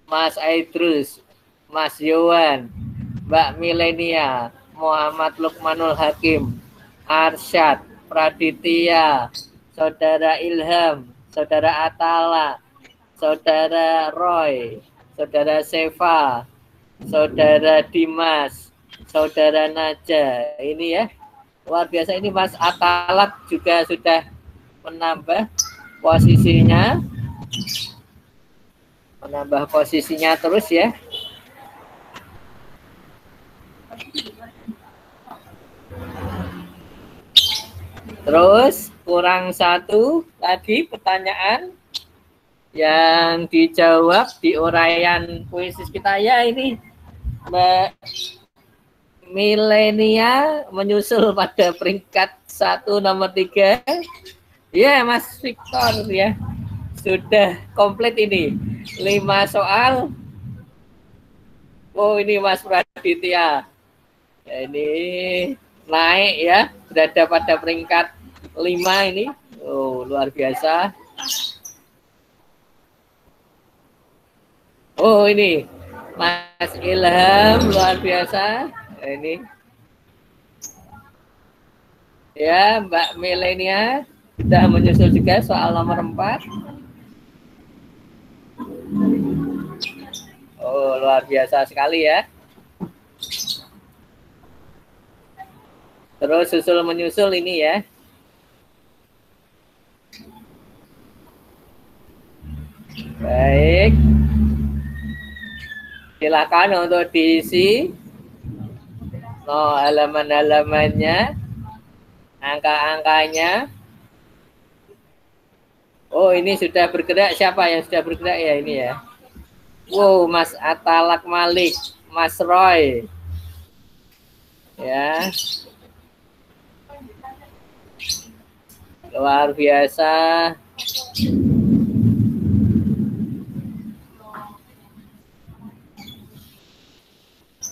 Mas Aidrus, Mas Yohan, Mbak Milenia, Muhammad Lukmanul Hakim, Arsyad, Praditya, Saudara Ilham, Saudara Atala, Saudara Roy, Saudara Seva, Saudara Dimas, Saudara Naja. Ini ya, luar biasa. Ini Mas Atalak juga sudah menambah posisinya. Menambah posisinya terus ya. Terus kurang 1 tadi pertanyaan yang dijawab di uraian kuisis kita ya. Ini Mbak Milenia menyusul pada peringkat 1 nomor 3. Ya, Mas Victor ya. Sudah komplit ini. 5 soal. Oh, ini Mas Praditya. Ya, ini naik ya, berada pada peringkat 5 ini. Oh, luar biasa. Oh, ini Mas Ilham, luar biasa. Ini ya, Mbak Milenia sudah menyusul juga soal nomor 4. Oh, luar biasa sekali ya. Terus susul menyusul ini ya. Baik. Silakan untuk diisi. Oh, halaman-halamannya, angka-angkanya. Oh, ini sudah bergerak. Siapa yang sudah bergerak ya ini ya? Wow, Mas Atalak Malik, Mas Roy. Ya. Luar biasa.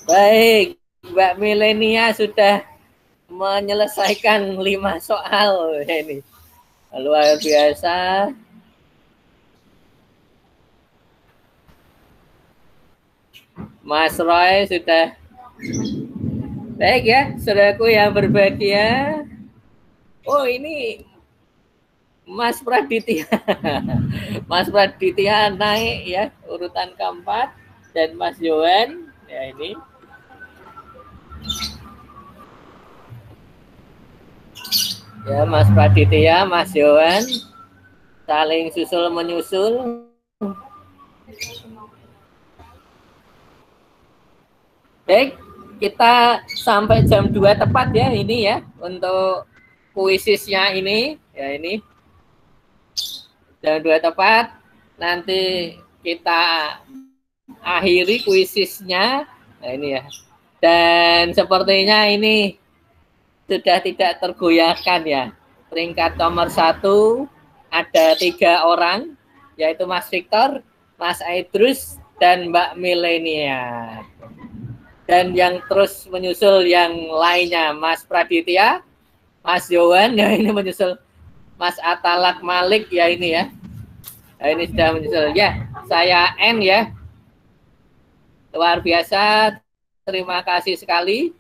Baik, Mbak Milenia sudah menyelesaikan 5 soal ini. Luar biasa. Mas Roy sudah. Baik ya, saudaraku yang berbahagia. Oh, ini Mas Praditya. Mas Praditya naik ya, urutan keempat. Dan Mas Yohan, ya ini. Ya, Mas Praditya, Mas Yohan saling susul menyusul. Baik, kita sampai jam 2 tepat ya ini ya untuk kuisisnya ini. Ya ini. Jam 2 tepat. Nanti kita akhiri kuisisnya. Nah ini ya. Dan sepertinya ini sudah tidak tergoyahkan ya. Peringkat nomor 1 ada 3 orang, yaitu Mas Victor, Mas Aidrus, dan Mbak Milenia. Dan yang terus menyusul yang lainnya, Mas Praditya, Mas Yowan, ya ini menyusul Mas Atalak Malik, ya ini ya. Nah, ini sudah menyusul. Ya, saya N ya. Luar biasa, terima kasih sekali.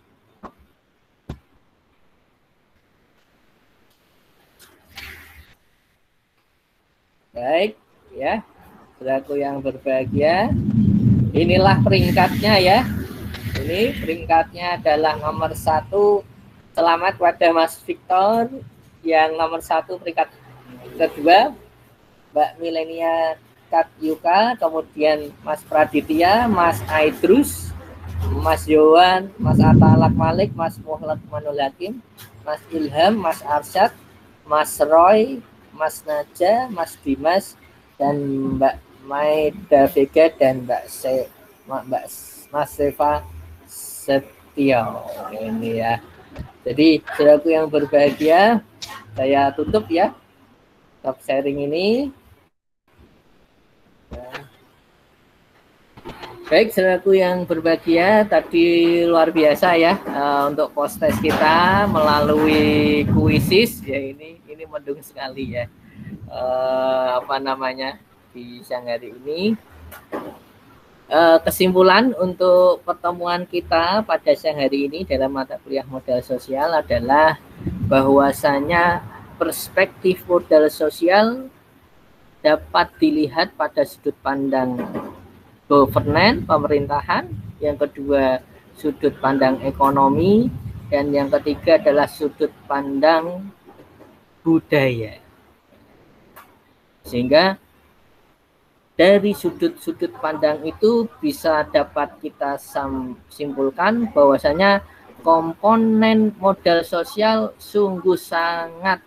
Baik, ya, saudaraku yang berbahagia, inilah peringkatnya ya. Ini peringkatnya adalah nomor 1. Selamat pada Mas Victor. Yang nomor 1 peringkat kedua, Mbak Milenia Katyuka, kemudian Mas Praditya, Mas Aidrus, Mas Yowan, Mas Atalak Malik, Mas Muhammad Manul Hakim, Mas Ilham, Mas Arsyad, Mas Roy, Mas Naja, Mas Dimas, dan Mbak Maida Vega, dan Mas Seva Setio. Ini ya. Jadi saudaraku yang berbahagia, saya tutup ya top sharing ini. Baik, saudaraku yang berbahagia, tadi luar biasa ya untuk post-test kita melalui kuisis ya, ini mendung sekali ya di siang hari ini. Kesimpulan untuk pertemuan kita pada siang hari ini dalam mata kuliah modal sosial adalah bahwasanya perspektif modal sosial dapat dilihat pada sudut pandang governance, pemerintahan, yang kedua sudut pandang ekonomi, dan yang ketiga adalah sudut pandang budaya. Sehingga dari sudut-sudut pandang itu bisa dapat kita simpulkan bahwasanya komponen modal sosial sungguh sangat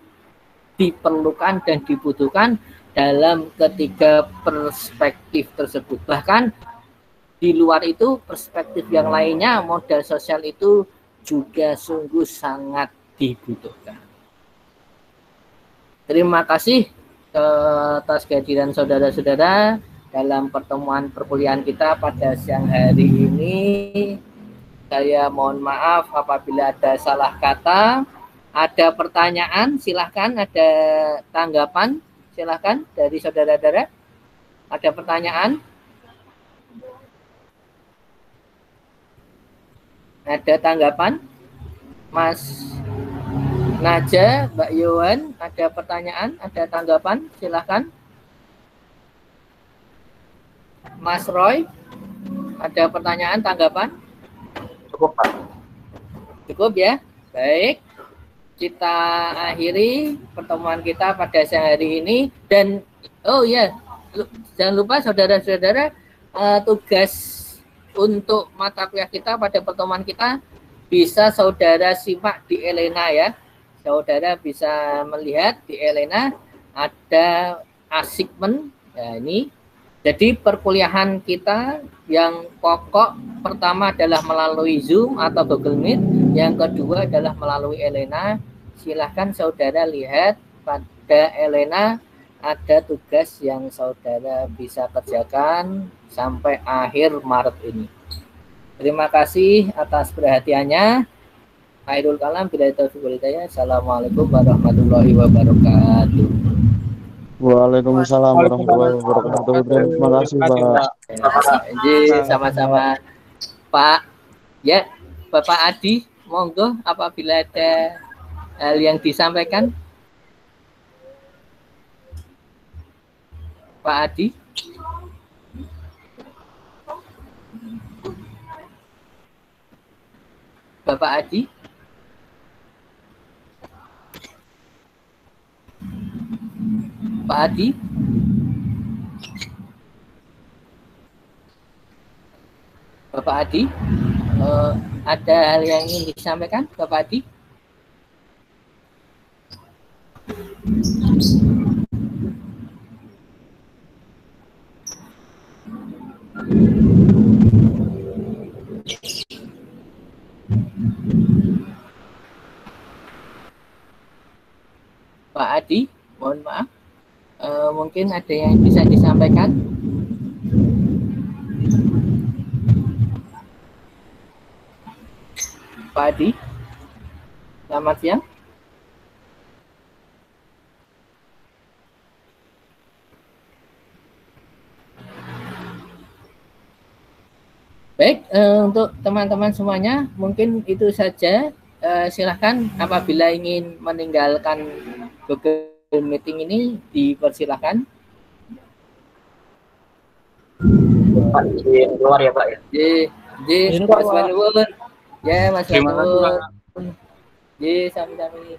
diperlukan dan dibutuhkan dalam ketiga perspektif tersebut. Bahkan di luar itu perspektif yang lainnya, modal sosial itu juga sungguh sangat dibutuhkan. Terima kasih atas kehadiran saudara-saudara dalam pertemuan perkuliahan kita pada siang hari ini. Saya mohon maaf apabila ada salah kata. Ada pertanyaan, silahkan. Ada tanggapan, silahkan dari saudara-saudara. Ada pertanyaan? Ada tanggapan? Mas Naja, Mbak Yohan, ada pertanyaan, ada tanggapan? Silahkan. Mas Roy, ada pertanyaan, tanggapan? Cukup, Pak. Cukup ya? Baik. Kita akhiri pertemuan kita pada siang hari ini. Dan, oh ya, jangan lupa saudara-saudara, tugas untuk mata kuliah kita pada pertemuan kita bisa saudara simak di Elena ya. Saudara bisa melihat di Elena ada assignment ya, ini. Jadi perkuliahan kita yang pokok pertama adalah melalui Zoom atau Google Meet, yang kedua adalah melalui Elena. Silahkan saudara lihat pada Elena ada tugas yang saudara bisa kerjakan sampai akhir Maret ini. Terima kasih atas perhatiannya. Khairul kalam, bila taufiq wal hidayah. Assalamualaikum warahmatullahi wabarakatuh. Waalaikumsalam warahmatullahi wabarakatuh. Terima kasih, Pak. Sama-sama, Pak. Ya, Bapak Adi, monggo apabila ada hal yang disampaikan. Pak Adi. Bapak Adi. Pak Adi. Bapak Adi, ada hal yang ingin disampaikan, Bapak Adi? Mohon maaf. Mungkin ada yang bisa disampaikan. Pak Adi, selamat siang. Baik, untuk teman-teman semuanya, mungkin itu saja. Silahkan apabila ingin meninggalkan Google Meeting ini, dipersilahkan. Pak, izin keluar ya Pak ya. Mas Wanwun. Ya, Mas Terima kasih, Pak. Wanwun. Sami-sami.